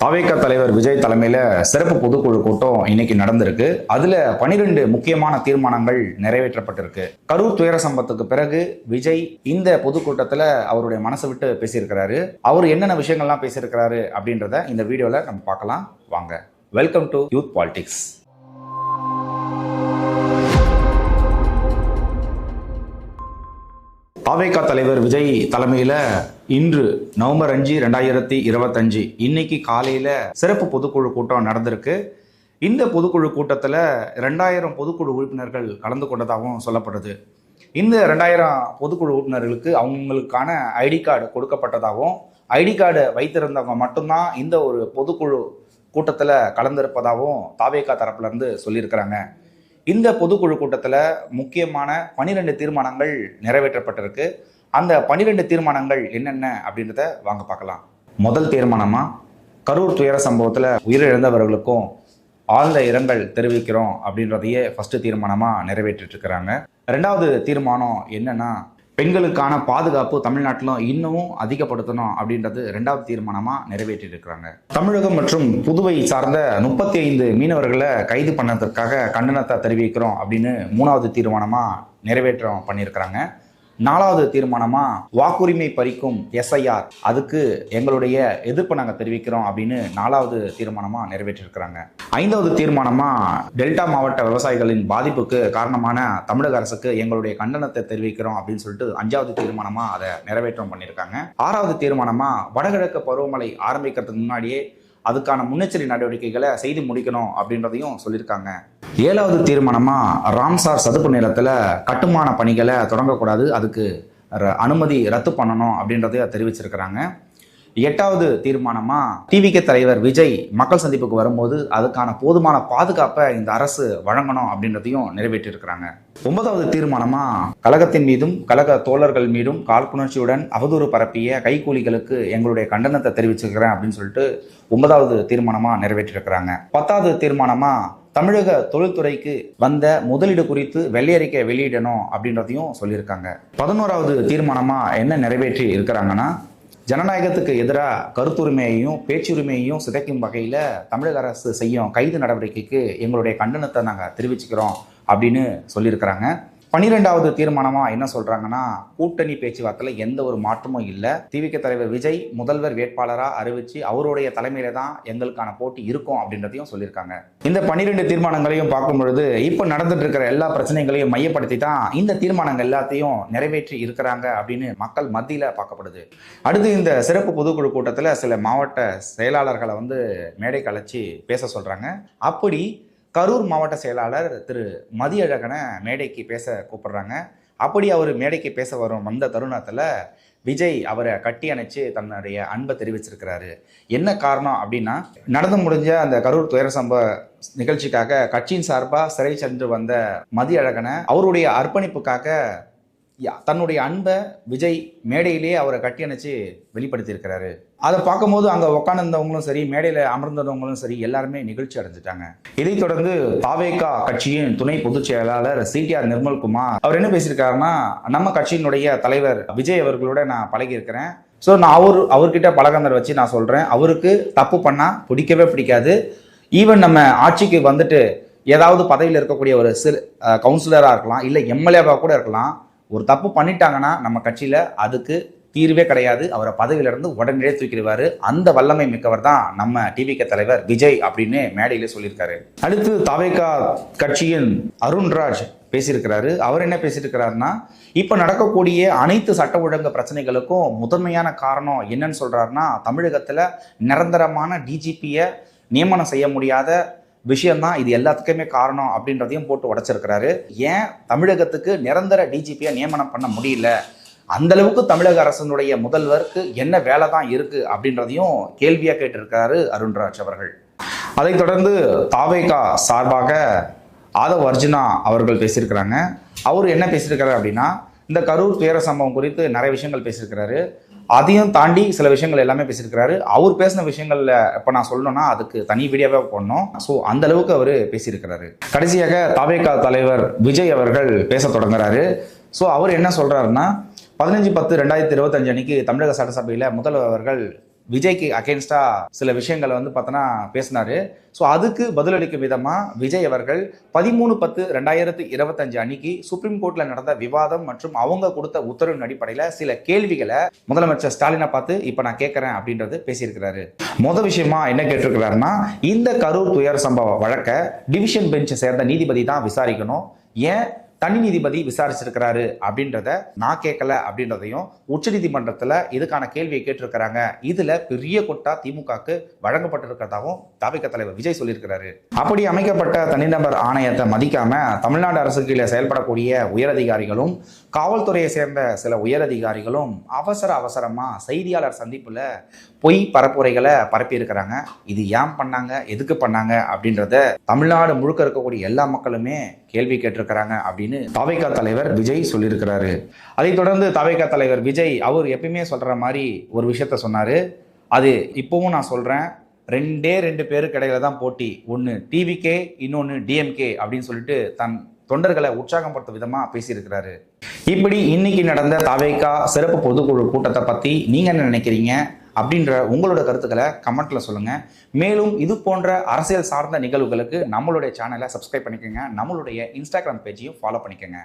தாவேகா தலைவர் விஜய் தலைமையில சிறப்பு பொதுக்குழு கூட்டம் இன்னைக்கு நடந்திருக்கு. அதுல 12 முக்கியமான தீர்மானங்கள் நிறைவேற்றப்பட்டிருக்கு. கரூர் துயர சம்பவத்துக்கு பிறகு விஜய் இந்த பொதுக்கூட்டத்துல அவருடைய மனசை விட்டு பேசியிருக்கிறாரு. அவர் என்னென்ன விஷயங்கள்லாம் பேசியிருக்கிறாரு அப்படின்றத இந்த வீடியோல நம்ம பார்க்கலாம். வாங்க. Welcome to youth politics. TVK தலைவர் விஜய் தலைமையில இன்று நவம்பர் 5, 2025 இன்னைக்கு காலையில சிறப்பு பொதுக்குழு கூட்டம் நடந்திருக்கு. இந்த பொதுக்குழு கூட்டத்தில் 2000 பொதுக்குழு உறுப்பினர்கள் கலந்து கொண்டதாகவும் சொல்லப்படுது. இந்த 2000 பொதுக்குழு உறுப்பினர்களுக்கு அவங்களுக்கான ஐடி கார்டு கொடுக்கப்பட்டதாகவும், ஐடி கார்டு வைத்திருந்தவங்க மட்டும்தான் இந்த ஒரு பொதுக்குழு கூட்டத்தில் கலந்திருப்பதாகவும் தாவேகா தரப்புல இருந்து சொல்லியிருக்கிறாங்க. இந்த பொதுக்குழு கூட்டத்தில் முக்கியமான 12 தீர்மானங்கள் நிறைவேற்றப்பட்டிருக்கு. அந்த 12 தீர்மானங்கள் என்னென்ன அப்படின்றத வாங்க பார்க்கலாம். முதல் தீர்மானமா, கரூர் துயர சம்பவத்தில் உயிரிழந்தவர்களுக்கும் ஆழ்ந்த இரங்கல் தெரிவிக்கிறோம் அப்படின்றதையே ஃபர்ஸ்ட் தீர்மானமாக நிறைவேற்றிட்டு இருக்கிறாங்க. ரெண்டாவது தீர்மானம் என்னன்னா, பெண்களுக்கான பாதுகாப்பு தமிழ்நாட்டிலும் இன்னமும் அதிகப்படுத்தணும் அப்படின்றது ரெண்டாவது தீர்மானமாக நிறைவேற்றி இருக்கிறாங்க. தமிழகம் மற்றும் புதுவை சார்ந்த 35 மீனவர்களை கைது பண்ணதற்காக கண்டனத்தை தெரிவிக்கிறோம் அப்படின்னு மூணாவது தீர்மானமாக நிறைவேற்றம் பண்ணியிருக்கிறாங்க. நாலாவது தீர்மானமா, வாக்குரிமை பறிக்கும் SIR அதுக்கு எங்களுடைய எதிர்ப்பை நாங்கள் தெரிவிக்கிறோம் அப்படின்னு நாலாவது தீர்மானமா நிறைவேற்றிருக்கிறாங்க. ஐந்தாவது தீர்மானமா, டெல்டா மாவட்ட விவசாயிகளின் பாதிப்புக்கு காரணமான தமிழக அரசுக்கு எங்களுடைய கண்டனத்தை தெரிவிக்கிறோம் அப்படின்னு சொல்லிட்டு அஞ்சாவது தீர்மானமா அதை நிறைவேற்றம் பண்ணியிருக்காங்க. ஆறாவது தீர்மானமா, வடகிழக்கு பருவமழை ஆரம்பிக்கிறதுக்கு முன்னாடியே அதுக்கான முன்னெச்சரிக்கை நடவடிக்கைகளை செய்து முடிக்கணும் அப்படின்றதையும் சொல்லியிருக்காங்க. ஏழாவது தீர்மானமா, ராம்சார் சதுப்பு நிலத்துல கட்டுமான பணிகளை தொடங்கக்கூடாது, அதுக்கு அனுமதி ரத்து பண்ணணும் அப்படின்றதையும் தெரிவிச்சிருக்கிறாங்க. எட்டாவது தீர்மானமா, டிவிகே தலைவர் விஜய் மக்கள் சந்திப்புக்கு வரும்போது அதுக்கான போதுமான பாதுகாப்பை இந்த அரசு வழங்கணும் அப்படின்றதையும் நிறைவேற்றியிருக்கிறாங்க. ஒன்பதாவது தீர்மானமா, கழகத்தின் மீதும் கழக தோழர்கள் மீதும் காழ்ப்புணர்ச்சியுடன் அவதூறு பரப்பிய கைக்கூலிகளுக்கு எங்களுடைய கண்டனத்தை தெரிவிச்சிருக்கிறேன் அப்படின்னு சொல்லிட்டு 9வது தீர்மானமா நிறைவேற்றியிருக்கிறாங்க. 10வது தீர்மானமா, தமிழக தொழில்துறைக்கு வந்த முதலீடு குறித்து வெள்ளையறிக்கை வெளியிடணும் அப்படின்றதையும் சொல்லியிருக்காங்க. 11வது தீர்மானமா என்ன நிறைவேற்றி இருக்கிறாங்கன்னா, ஜனநாயகத்துக்கு எதிராக கருத்துரிமையையும் பேச்சுரிமையையும் சிதைக்கும் வகையில் தமிழக அரசு செய்யும் கைது நடவடிக்கைக்கு எங்களுடைய கண்டனத்தை நாங்கள் தெரிவிச்சுக்கிறோம் அப்படின்னு சொல்லியிருக்கிறாங்க. 12வது தீர்மானமாக என்ன சொல்கிறாங்கன்னா, கூட்டணி பேச்சுவார்த்தையில் எந்த ஒரு மாற்றமும் இல்லை, டிவிகே தலைவர் விஜய் முதல்வர் வேட்பாளராக அறிவித்து அவருடைய தலைமையில தான் எங்களுக்கான போட்டி இருக்கும் அப்படின்றதையும் சொல்லியிருக்காங்க. இந்த 12 தீர்மானங்களையும் பார்க்கும் பொழுது இப்போ நடந்துட்டு இருக்கிற எல்லா பிரச்சனைகளையும் மையப்படுத்தி தான் இந்த தீர்மானங்கள் எல்லாத்தையும் நிறைவேற்றி இருக்கிறாங்க அப்படின்னு மக்கள் மத்தியில் பார்க்கப்படுது. அடுத்து இந்த சிறப்பு பொதுக்குழு கூட்டத்தில் சில மாவட்ட செயலாளர்களை மேடைக்கு அழைச்சி பேச சொல்கிறாங்க. அப்படி கரூர் மாவட்ட செயலாளர் திரு மதியழகனை மேடைக்கு பேச கூப்பிடுறாங்க. அப்படி அவர் மேடைக்கு பேச வந்த தருணத்தில் விஜய் அவரை கட்டி அணைச்சு தன்னுடைய அன்பை தெரிவிச்சிருக்கிறாரு. என்ன காரணம் அப்படின்னா, நடந்து முடிஞ்ச அந்த கரூர் துயர சம்பவ நிகழ்ச்சிக்காக கட்சியின் சார்பாக சிறை சென்று வந்த மதியழகனை அவருடைய அர்ப்பணிப்புக்காக தன்னுடைய அன்பை விஜய் மேடையிலேயே அவரை கட்டி அணைச்சு வெளிப்படுத்தியிருக்கிறாரு. அதை பார்க்கும்போது அங்கே உட்காந்துருந்தவங்களும் சரி, மேடையில் அமர்ந்தவங்களும் சரி, எல்லாருமே நிகழ்ச்சி அடைஞ்சிட்டாங்க. இதைத் தொடர்ந்து தாவேகா கட்சியின் துணை பொதுச் செயலாளர் CTR நிர்மல்குமார் அவர் என்ன பேசியிருக்காருன்னா, நம்ம கட்சியினுடைய தலைவர் விஜய் அவர்களோட நான் பழகி இருக்கிறேன். ஸோ நான் அவர்கிட்ட பழகந்தர் வச்சு நான் சொல்கிறேன், அவருக்கு தப்பு பண்ணால் பிடிக்கவே பிடிக்காது. ஈவன் நம்ம ஆட்சிக்கு வந்துட்டு ஏதாவது பதவியில் இருக்கக்கூடிய ஒரு கவுன்சிலராக இருக்கலாம், இல்லை MLA-வாக கூட இருக்கலாம், ஒரு தப்பு பண்ணிட்டாங்கன்னா நம்ம கட்சியில் அதுக்கு தீர்வே கிடையாது, அவரை பதவியிலிருந்து உடனடியே தூக்கிடுவார். அந்த வல்லமை மிக்கவர் தான் நம்ம டிவிகே தலைவர் விஜய் அப்படின்னு மேடையிலே சொல்லியிருக்காரு. அடுத்து தாவேகா கட்சியின் அருண்ராஜ் பேசியிருக்கிறாரு. அவர் என்ன பேசியிருக்கிறாருன்னா, இப்போ நடக்கக்கூடிய அனைத்து சட்ட ஒழுங்கு பிரச்சனைகளுக்கும் முதன்மையான காரணம் என்னன்னு சொல்றாருன்னா, தமிழகத்தில் நிரந்தரமான DGP-யை நியமனம் செய்ய முடியாத விஷயம்தான் இது எல்லாத்துக்குமே காரணம் அப்படின்றதையும் போட்டு உடைச்சிருக்கிறாரு. ஏன் தமிழகத்துக்கு நிரந்தர DGP-யை நியமனம் பண்ண முடியல, அந்த அளவுக்கு தமிழக அரசனுடைய முதல்வருக்கு என்ன வேலை தான் இருக்கு அப்படின்றதையும் கேள்வியா கேட்டிருக்கிறாரு அருண்ராஜ் அவர்கள். அதைத் தொடர்ந்து தாவேகா சார்பாக ஆதவ் அர்ஜுனா அவர்கள் பேசியிருக்கிறாங்க. அவர் என்ன பேசியிருக்கிறாரு அப்படின்னா, இந்த கரூர் துயர சம்பவம் குறித்து நிறைய விஷயங்கள் பேசியிருக்கிறாரு. அதையும் தாண்டி சில விஷயங்கள் எல்லாமே பேசியிருக்கிறாரு. அவர் பேசின விஷயங்கள்ல இப்போ நான் சொல்லணும்னா அதுக்கு தனி வீடியோவே போடணும். ஸோ அந்த அளவுக்கு அவர் பேசியிருக்கிறாரு. கடைசியாக தாவேகா தலைவர் விஜய் அவர்கள் பேச தொடங்குறாரு. ஸோ அவர் என்ன சொல்றாருன்னா, 15/10/2025 அன்னைக்கு தமிழக சட்டசபையில் முதல்வர் அவர்கள் விஜய்க்கு அகேன்ஸ்டா சில விஷயங்களை வந்து பார்த்தோன்னா பேசினாரு. ஸோ அதுக்கு பதிலளிக்கும் விதமாக விஜய் அவர்கள் 13/10/2025 அன்னைக்கு சுப்ரீம் கோர்ட்டில் நடந்த விவாதம் மற்றும் அவங்க கொடுத்த உத்தரவின் அடிப்படையில் சில கேள்விகளை முதலமைச்சர் ஸ்டாலினை பார்த்து இப்போ நான் கேட்குறேன் அப்படின்றது பேசியிருக்கிறாரு. மொதல் விஷயமா என்ன கேட்டிருக்கிறாருன்னா, இந்த கரூர் துயர சம்பவ வழக்கை டிவிஷன் பெஞ்சை சேர்ந்த நீதிபதி தான் விசாரிக்கணும், ஏன் தனி நீதிபதி விசாரிச்சிருக்கிறாரு அப்படின்றத நான் கேட்கல அப்படின்றதையும் உச்சநீதிமன்றத்தில் இதுக்கான கேள்வியை கேட்டிருக்கிறாங்க. இதுல பெரிய கொட்டா திமுகவுக்கு வழங்கப்பட்டிருக்கிறதாகவும் தவிக தலைவர் விஜய் சொல்லியிருக்கிறாரு. அப்படி அமைக்கப்பட்ட தனிநபர் ஆணையத்தை மதிக்காம தமிழ்நாடு அரசு கீழே செயல்படக்கூடிய உயரதிகாரிகளும் காவல்துறையை சேர்ந்த சில உயரதிகாரிகளும் அவசரமா செய்தியாளர் சந்திப்புல பொய் பரப்புரைகளை பரப்பி இருக்கிறாங்க. இது ஏன் பண்ணாங்க, எதுக்கு பண்ணாங்க அப்படின்றத தமிழ்நாடு முழுக்க இருக்கக்கூடிய எல்லா மக்களுமே கேள்வி கேட்டிருக்கிறாங்க அப்படின்னு தவிக தலைவர் விஜய் சொல்லியிருக்கிறாரு. அதைத் தொடர்ந்து தவிக தலைவர் விஜய் அவர் எப்பயுமே சொல்ற மாதிரி ஒரு விஷயத்த சொன்னாரு. அது இப்பவும் நான் சொல்றேன், ரெண்டு பேருக்கு இடையில தான் போட்டி. ஒன்று டிவிகே, இன்னொன்று டிஎம்கே அப்படின்னு சொல்லிட்டு தன் தொண்டர்களை உற்சாகப்படுத்தும் விதமா பேசியிருக்கிறாரு. இப்படி இன்னைக்கு நடந்த தவிக சிறப்பு பொதுக்குழு கூட்டத்தை பத்தி நீங்க என்ன நினைக்கிறீங்க அப்படின்ற உங்களோட கருத்துக்களை கமெண்ட்ல சொல்லுங்க. மேலும் இது போன்ற அரசியல் சார்ந்த நிகழ்வுகளுக்கு நம்மளுடைய சேனலை சப்ஸ்கிரைப் பண்ணிக்கோங்க, நம்மளுடைய இன்ஸ்டாகிராம் பேஜையும் ஃபாலோ பண்ணிக்கோங்க.